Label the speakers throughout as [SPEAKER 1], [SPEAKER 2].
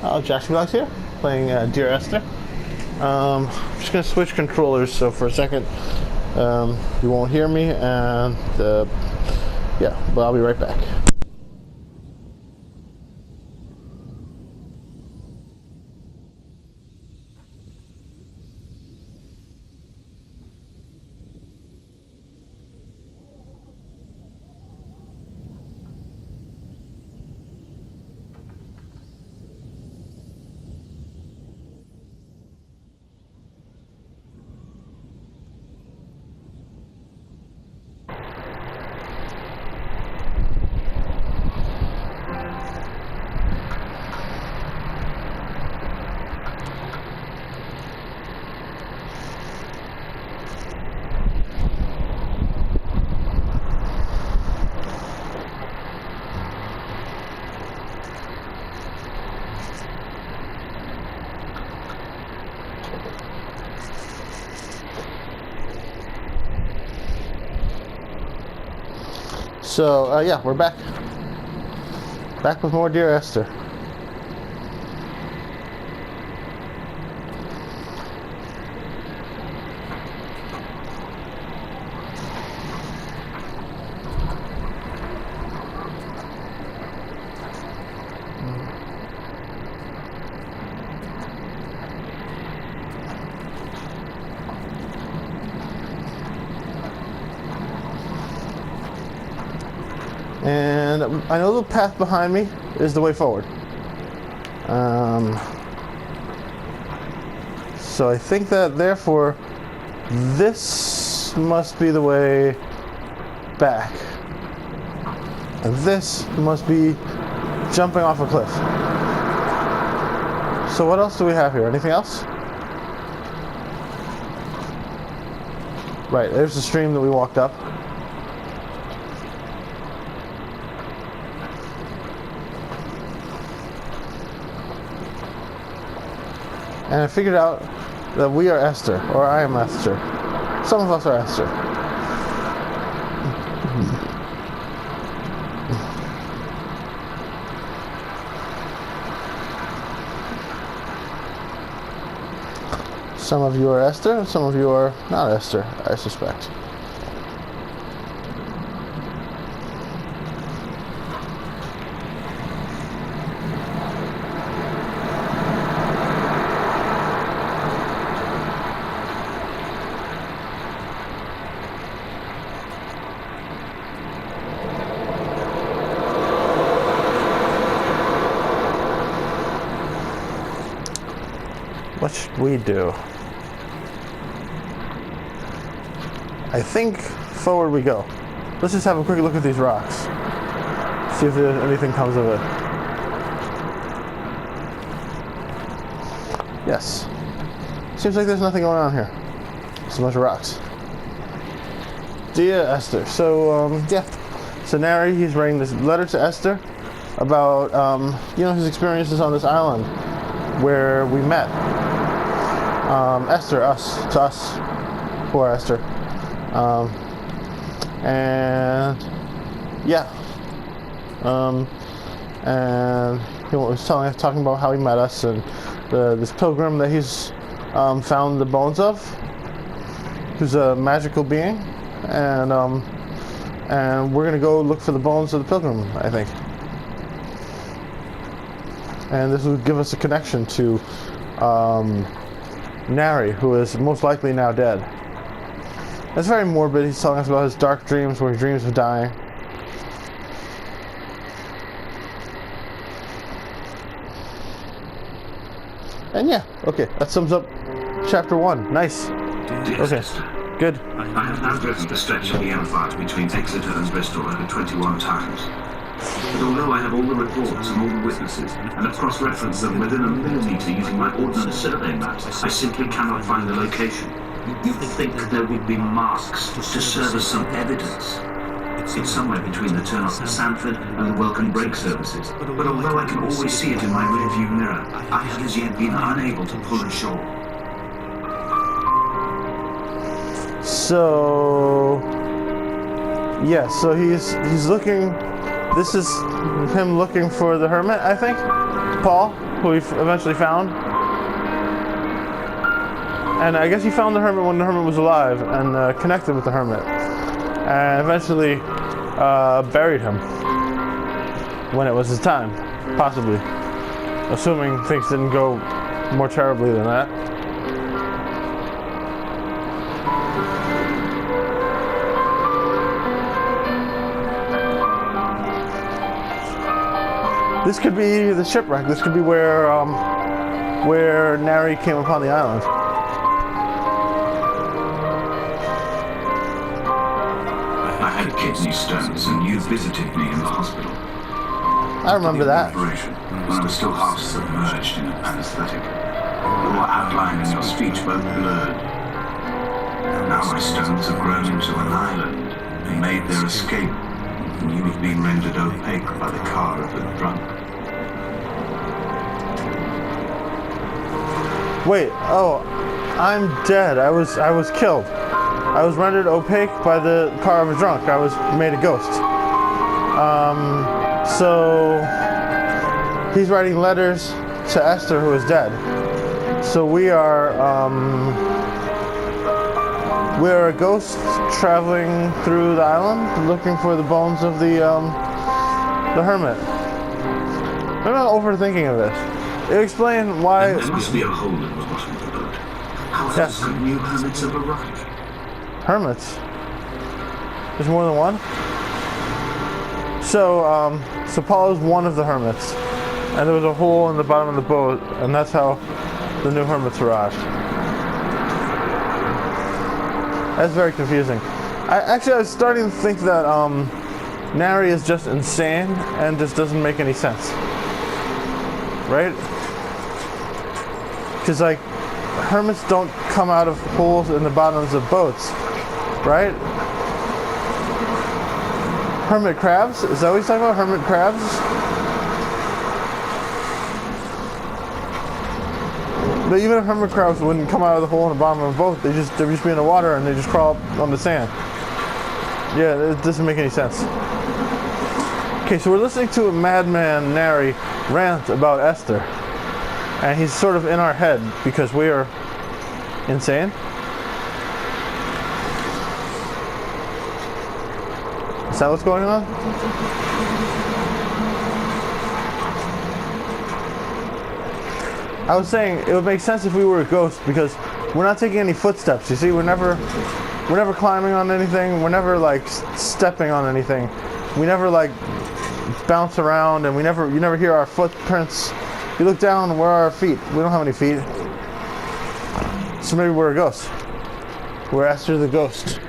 [SPEAKER 1] Joshyblogz here, playing Dear Esther. I'm just going to switch controllers, so for a second you won't hear me, and yeah, but I'll be right back. So, yeah, we're back. Back with more Dear Esther. And I know the path behind me is the way forward. So I think that therefore this must be the way back. And this must be jumping off a cliff. So what else do we have here? Anything else? Right, there's the stream that we walked up. And I figured out that we are Esther, or I am Esther. Some of us are Esther. Some of you are Esther, and some of you are not Esther, I suspect. What should we do? I think forward we go. Let's just have a quick look at these rocks. See if anything comes of it. Yes. Seems like there's nothing going on here. Just a bunch of rocks. Dear Esther. So, yeah. So Nary, he's writing this letter to Esther about, his experiences on this island where we met. Esther, to us, who are Esther. And yeah. And he was talking about how he met us and this pilgrim that he's found the bones of, who's a magical being, and we're gonna go look for the bones of the pilgrim, I think. And this will give us a connection to Nary, who is most likely now dead. It's very morbid. He's telling us about his dark dreams where he dreams of dying. And yeah, okay, that sums up chapter 1. Nice. Okay, good.
[SPEAKER 2] I have now driven the stretch of the M5 between Exeter and Bristol over 21 times. But although I have all the reports and all the witnesses, and have cross-referenced them within a millimetre using my ordnance survey maps, I simply cannot find the location. You'd think there would be marks to serve as some evidence. It's somewhere between the turn off to Sanford and the welcome brake services. But although I can always see it in my rearview mirror, I have as yet been unable to pull ashore.
[SPEAKER 1] So yeah, so he's looking. This is him looking for the hermit, I think. Paul. who he eventually found. And I guess he found the hermit when the hermit was alive and connected with the hermit. And eventually buried him when it was his time, possibly. Assuming things didn't go more terribly than that. This could be the shipwreck. This could be where Nary came upon the island.
[SPEAKER 2] I had kidney stones and you visited me in the hospital.
[SPEAKER 1] I remember that.
[SPEAKER 2] Operation, when I was still half submerged in anesthetic. Your outline and your speech both blurred. Now my stones have grown into an island and made their escape. And you have been rendered opaque by the car of the drunk.
[SPEAKER 1] Wait, oh, I'm dead. I was killed. I was rendered opaque by the car of a drunk. I was made a ghost. So he's writing letters to Esther, who is dead. So we're a ghost traveling through the island, looking for the bones of the hermit. I'm not overthinking of this. It explains why.
[SPEAKER 2] There must be a hole in the bottom of the boat. How else could new hermits have arrived?
[SPEAKER 1] Hermits? There's more than one? So Paul is one of the hermits. And there was a hole in the bottom of the boat, and that's how the new hermits arrived. That's very confusing. I was starting to think that Nary is just insane and just doesn't make any sense. Right? Because, like, hermits don't come out of holes in the bottoms of boats, right? Hermit crabs? Is that what he's talking about? Hermit crabs? But even if hermit crabs wouldn't come out of the hole in the bottom of a boat, they'd just be in the water and they just crawl up on the sand. Yeah, it doesn't make any sense. Okay, so we're listening to a madman Nary rant about Esther. And he's sort of in our head because we are insane. Is that what's going on? I was saying it would make sense if we were a ghost because we're not taking any footsteps. You see, we're never climbing on anything. We're never like stepping on anything. We never like bounce around, and you never hear our footprints. You look down, where are our feet? We don't have any feet. So maybe we're a ghost. We're Esther the ghost.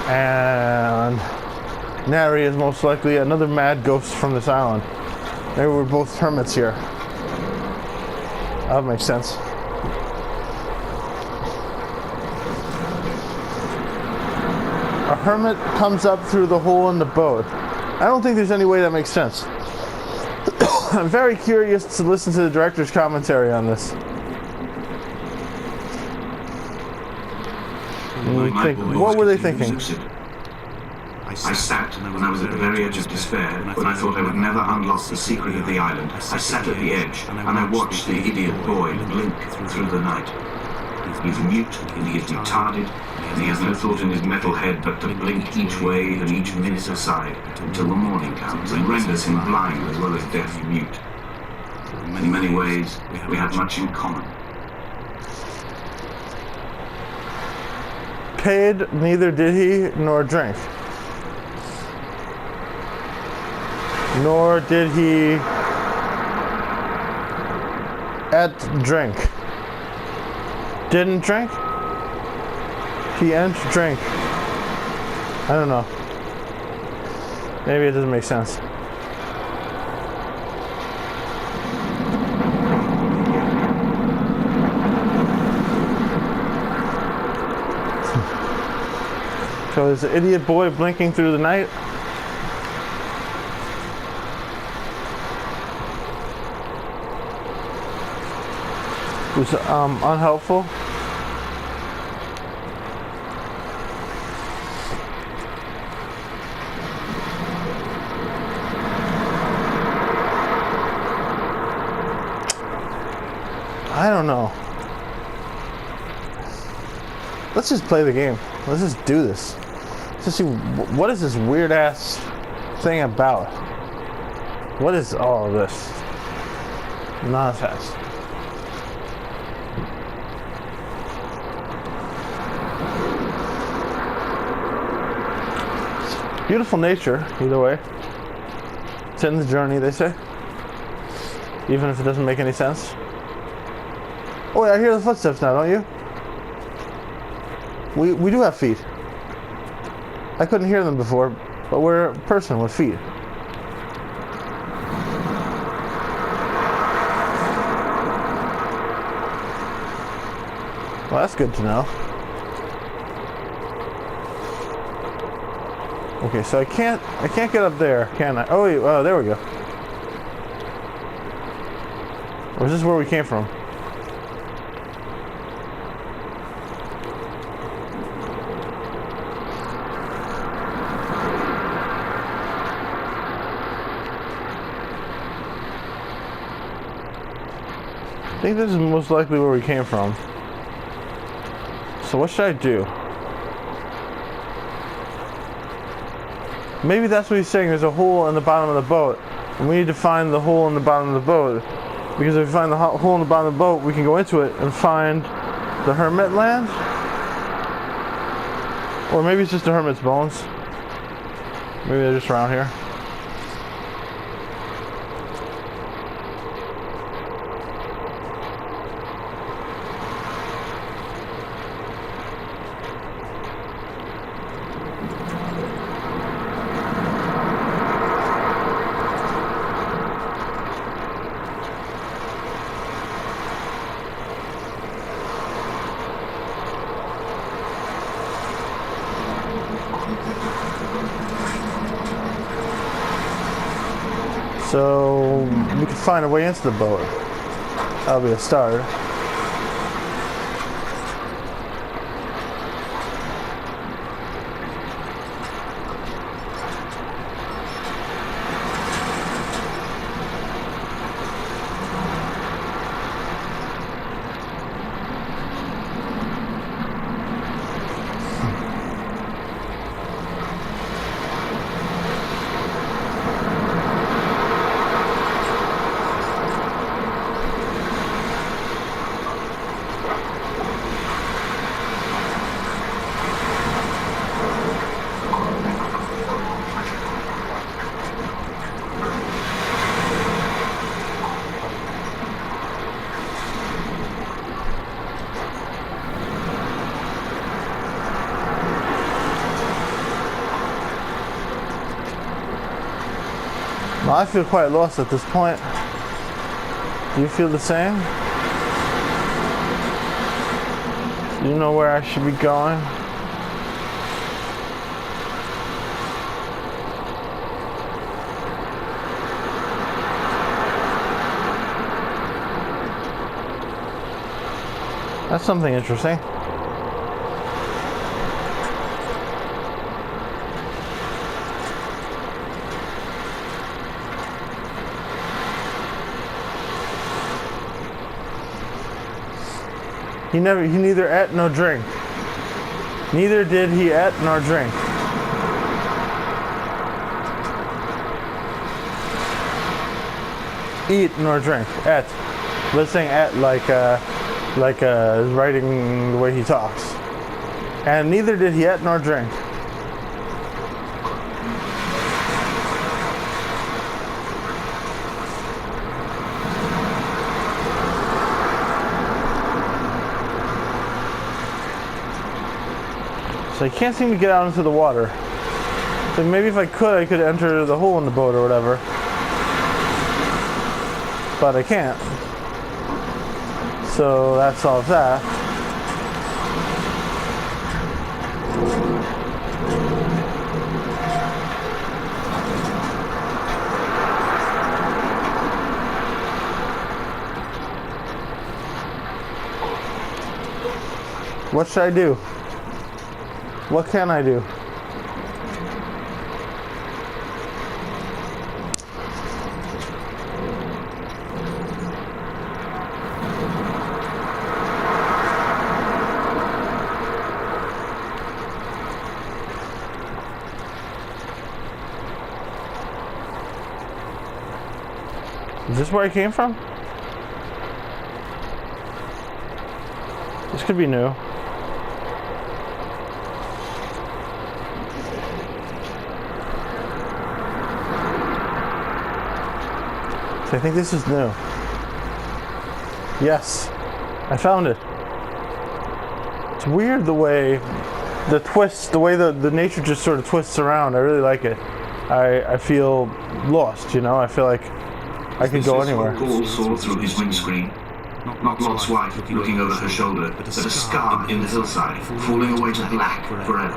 [SPEAKER 1] And Nary is most likely another mad ghost from this island. Maybe we're both hermits here. That would make sense. A hermit comes up through the hole in the boat. I don't think there's any way that makes sense. I'm very curious to listen to the director's commentary on this. What were they thinking?
[SPEAKER 2] I sat when I was at the very edge of despair, when I thought I would never unlock the secret of the island. I sat at the edge, and I watched the idiot boy blink through the night. He's mute, and he is retarded, and he has no thought in his metal head but to blink each way and each minute aside, until the morning comes and renders him blind as well as deaf and mute. In many ways, we have much in common.
[SPEAKER 1] Paid, neither did he nor drink. Nor did he drink. Didn't drink? He drink. I don't know. Maybe it doesn't make sense. So there's an idiot boy blinking through the night. Who's unhelpful. I don't know. Let's just play the game. Let's just do this. Let's just see, what is this weird ass thing about? What is all of this nonsense? Beautiful nature, either way. It's in the journey, they say. Even if it doesn't make any sense. Oh, wait, I hear the footsteps now, don't you? We do have feet. I couldn't hear them before, but we're a person with feet. Well, that's good to know. Okay, so I can't get up there, can I? Oh, wait, there we go. Or is this where we came from? I think this is most likely where we came from. So what should I do? Maybe that's what he's saying. There's a hole in the bottom of the boat, and we need to find the hole in the bottom of the boat. Because if we find the hole in the bottom of the boat, we can go into it and find the hermit land. Or maybe it's just the hermit's bones. Maybe they're just around here. So we could find a way into the boat. That'll be a start. Well, I feel quite lost at this point. Do you feel the same? Do you know where I should be going? That's something interesting. He neither ate nor drink. Neither did he eat nor drink. Eat nor drink. Ate. Let's say ate like writing the way he talks. And neither did he eat nor drink. So I can't seem to get out into the water. So maybe if I could enter the hole in the boat or whatever. But I can't. So that solves that. What should I do? What can I do? Is this where I came from? This could be new. So I think this is new. Yes, I found it. It's weird the way the twist, the way the nature just sort of twists around. I really like it. I feel lost, you know? I feel like I could go anywhere.
[SPEAKER 2] Paul saw through his windscreen. Not Lot's wife looking over her shoulder, but a scar in the hillside, falling away to black forever.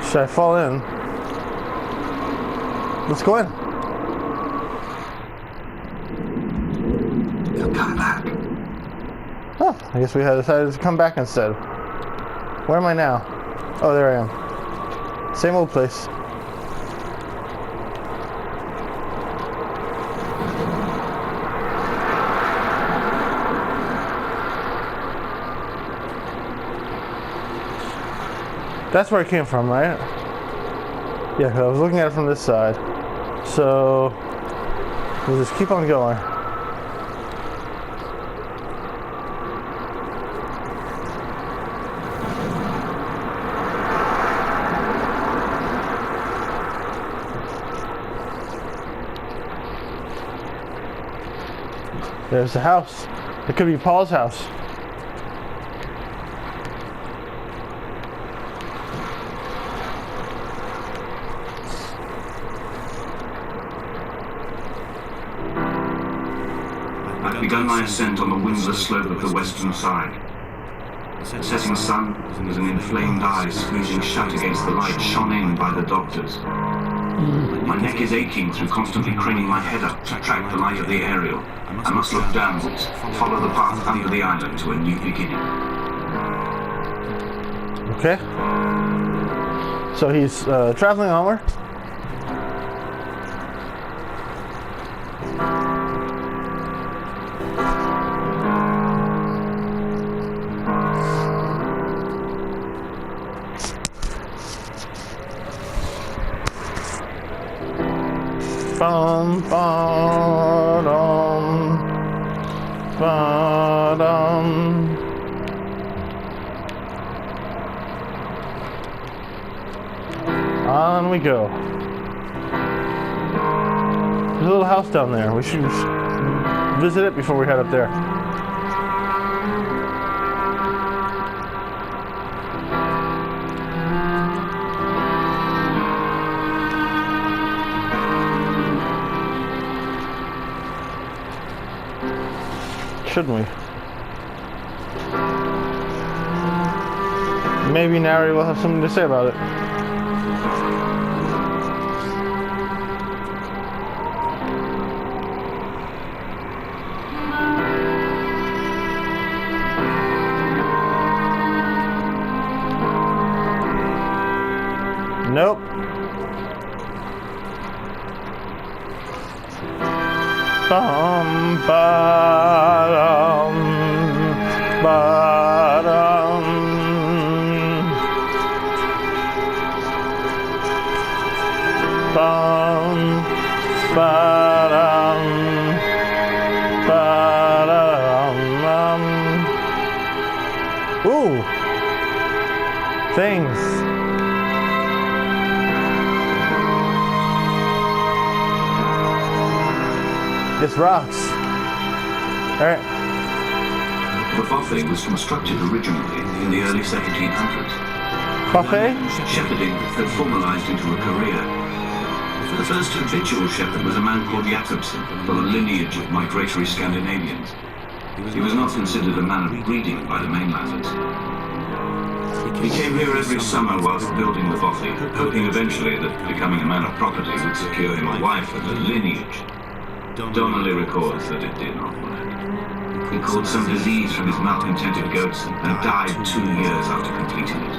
[SPEAKER 1] Should I fall in? Let's go in.
[SPEAKER 2] He'll come back.
[SPEAKER 1] Oh, I guess we had decided to come back instead. Where am I now? Oh, there I am. Same old place. That's where I came from, right? Yeah, 'cause I was looking at it from this side. So we'll just keep on going. There's the house. It could be Paul's house.
[SPEAKER 2] I've begun my ascent on the windless slope of the western side. The setting sun, with an inflamed eye squeezing shut against the light shone in by the doctors. My neck is aching through constantly craning my head up to track the light of the aerial. I must look downwards, follow the path under the island to a new beginning.
[SPEAKER 1] Okay. So he's traveling onward. Bum, ba-dum, ba-dum. On we go. There's a little house down there. We should visit it before we head up there. Shouldn't we? Maybe Nary will have something to say about it. Nope. Bum, ba-dum, ba-dum. Bum, ba-dum, ba-dum. Ooh. Things. It's rocks. Alright.
[SPEAKER 2] The buffet was constructed originally in the early 1700s.
[SPEAKER 1] Buffet?
[SPEAKER 2] Shepherding had formalized into a career. The first habitual shepherd was a man called Jakobsen, from a lineage of migratory Scandinavians. He was not considered a man of breeding by the mainlanders. He came here every summer whilst building the buffet, hoping eventually that becoming a man of property would secure him a wife and a lineage. Donnelly records that it did not work. He caught some disease from his malcontented goats and died 2 years after completing it.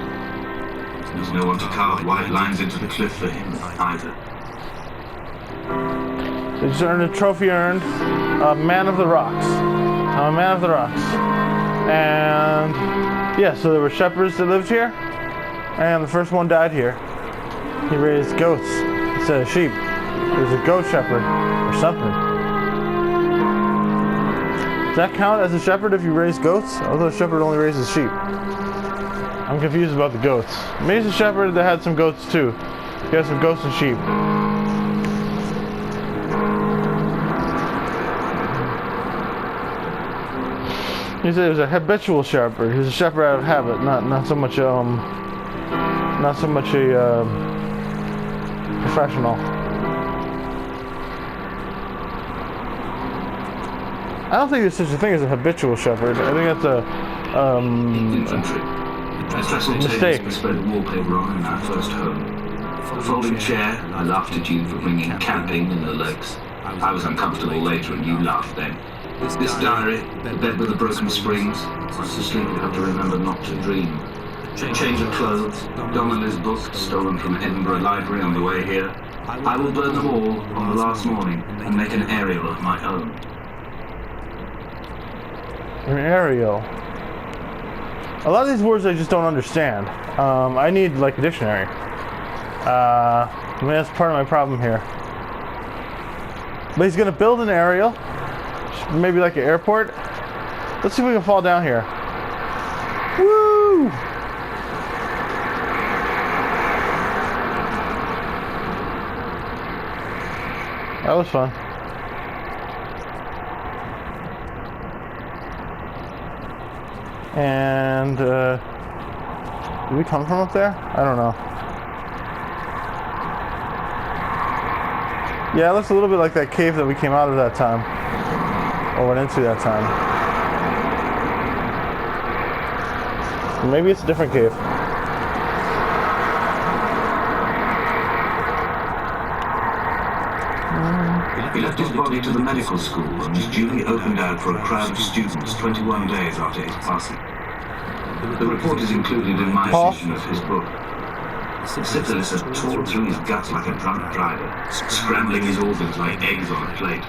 [SPEAKER 2] There's no one to carve white lines into the cliff for him either.
[SPEAKER 1] They just earned a trophy earned, Man of the Rocks. I'm a Man of the Rocks. And yeah, so there were shepherds that lived here, and the first one died here. He raised goats instead of sheep. He was a goat shepherd or something. Does that count as a shepherd if you raise goats? Although a shepherd only raises sheep. I'm confused about the goats. Maybe it's a shepherd that had some goats too. He has some goats and sheep. He said he was a habitual shepherd. He was a shepherd out of habit, not so much a professional. I don't think there's such a thing as a habitual shepherd. I think that's a
[SPEAKER 2] Infantry.
[SPEAKER 1] mistake.
[SPEAKER 2] We spread wallpaper on in our first home. The folding chair, I laughed at you for bringing camping in the lakes. I was uncomfortable later and you laughed then. This diary, the bed with the broken springs. Once asleep you have to remember not to dream. Change of clothes, Donnelly's book stolen from Edinburgh Library on the way here. I will burn them all on the last morning and make an aerial of my own.
[SPEAKER 1] An aerial. A lot of these words I just don't understand. I need like a dictionary. I mean, that's part of my problem here. But he's gonna build an aerial, maybe like an airport. Let's see if we can fall down here. Woo! That was fun. And did we come from up there? I don't know. Yeah, it looks a little bit like that cave that we came out of that time. Or went into that time. Maybe it's a different cave.
[SPEAKER 2] He left his body to the medical school and was duly opened out for a crowd of students 21 days after his passing. The report is included in my edition of his book. Syphilis had torn through his guts like a drunk driver, scrambling his organs like eggs on a plate.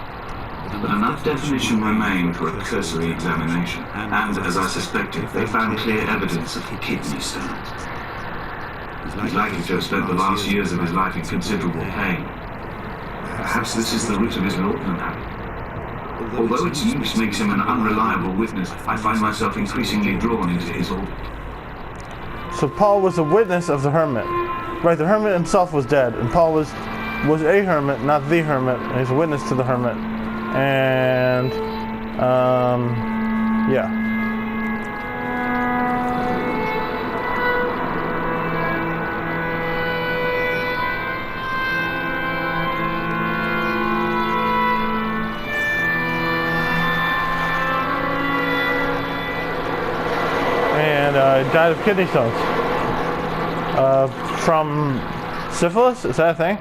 [SPEAKER 2] But enough definition remained for a cursory examination, and, as I suspected, they found clear evidence of kidney stones. He's likely to have spent the last years of his life in considerable pain. Perhaps this is the root of his laudanum habit. Although its use makes him an unreliable witness, I find myself increasingly drawn into his orbit.
[SPEAKER 1] So Paul was a witness of the hermit. Right, the hermit himself was dead, and Paul was a hermit, not the hermit, and he's a witness to the hermit. And, yeah. And died of kidney stones. From syphilis? Is that a thing?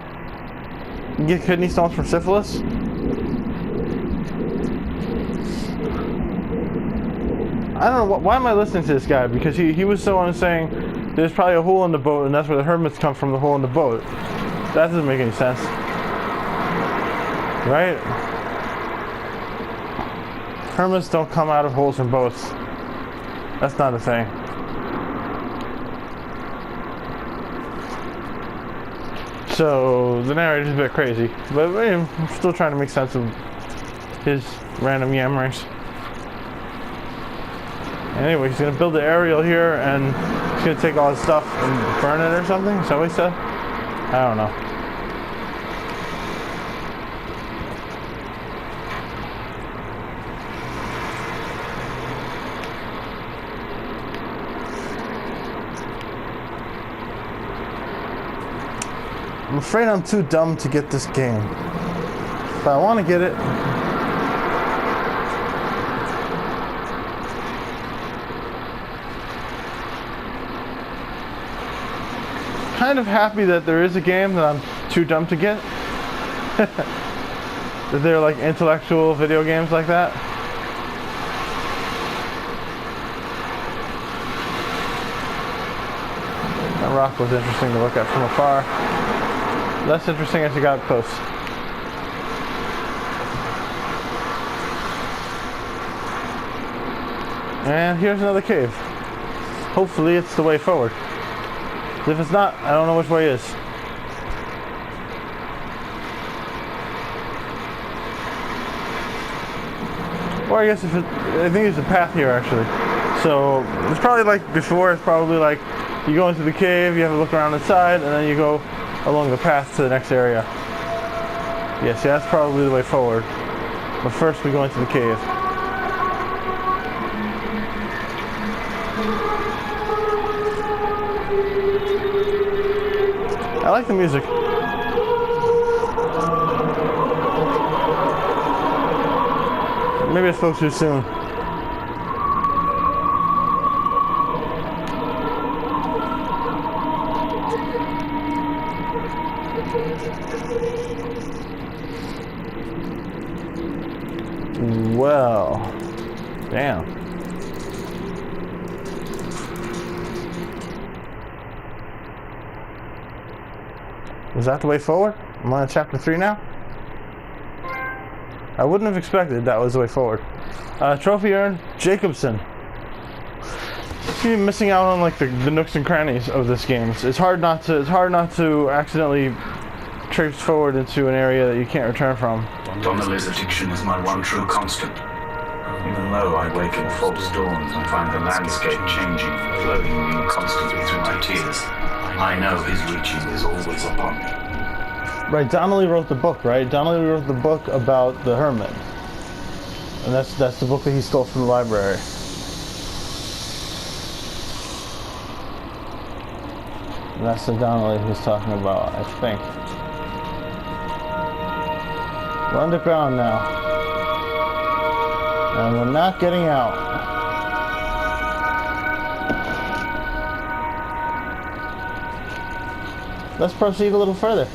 [SPEAKER 1] You get kidney stones from syphilis? I don't know, why am I listening to this guy? Because he was so on saying there's probably a hole in the boat and that's where the hermits come from, the hole in the boat. That doesn't make any sense. Right? Hermits don't come out of holes in boats. That's not a thing. So the narrator's a bit crazy, but I'm still trying to make sense of his random yammerings. Anyway, he's gonna build the aerial here, and he's gonna take all his stuff and burn it or something. Is that what he said? I don't know. I'm afraid I'm too dumb to get this game, but I want to get it. Kind of happy that there is a game that I'm too dumb to get. That they're like intellectual video games like that. That rock was interesting to look at from afar. Less interesting as you got up close. And here's another cave. Hopefully it's the way forward. If it's not, I don't know which way is. Or I guess I think there's a path here actually. So it's probably like before. It's probably like you go into the cave, you have a look around the side, and then you go along the path to the next area. Yes, yeah, that's probably the way forward. But first we go into the cave. I like the music. Maybe I spoke too soon. Well, damn. Was that the way forward? I'm on chapter 3 now? I wouldn't have expected that was the way forward. Trophy earned, Jacobson. You're missing out on like the nooks and crannies of this game. It's hard not to accidentally traipse forward into an area that you can't return from.
[SPEAKER 2] Donnelly's addiction is my one true constant. Even though I wake in false dawns and find the landscape changing, flowing me constantly through my tears, I know his reaching is always upon me.
[SPEAKER 1] Right, Donnelly wrote the book, right? Donnelly wrote the book about the Hermit. And that's the book that he stole from the library. And that's the Donnelly he's talking about, I think. We're underground now. And we're not getting out. Let's proceed a little further.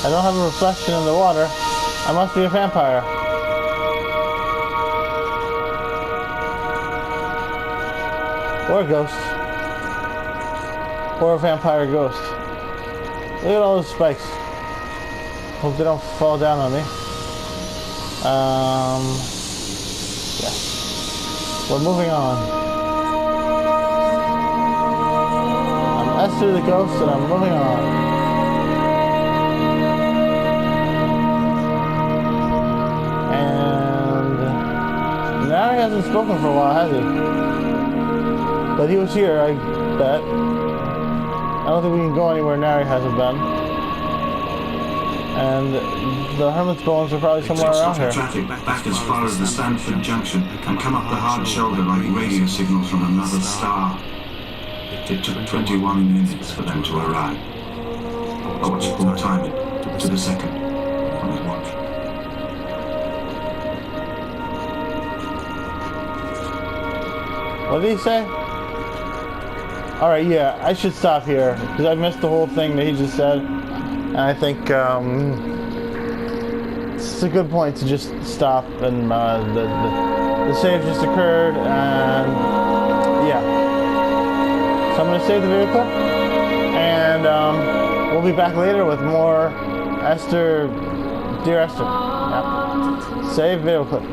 [SPEAKER 1] I don't have a reflection in the water. I must be a vampire. Or a ghost. Or a vampire ghost. Look at all those spikes. Hope they don't fall down on me. Yeah. We're moving on. I'm Esther the ghost and I'm moving on. Now he hasn't spoken for a while, has he? But he was here, I bet. I don't think we can go anywhere Nary hasn't been. And the Hermit's bones are probably somewhere around here.
[SPEAKER 2] Traffic back as far as the Stanford Junction and come up the hard shoulder like radio signals from another star. It took 21 minutes for them to arrive. I watched them time it to the second on his watch.
[SPEAKER 1] What did he say? Alright, yeah, I should stop here, because I missed the whole thing that he just said. And I think it's a good point to just stop, and the save just occurred, and yeah. So I'm going to save the video clip, and we'll be back later with more Esther, Dear Esther. Yeah. Save video clip.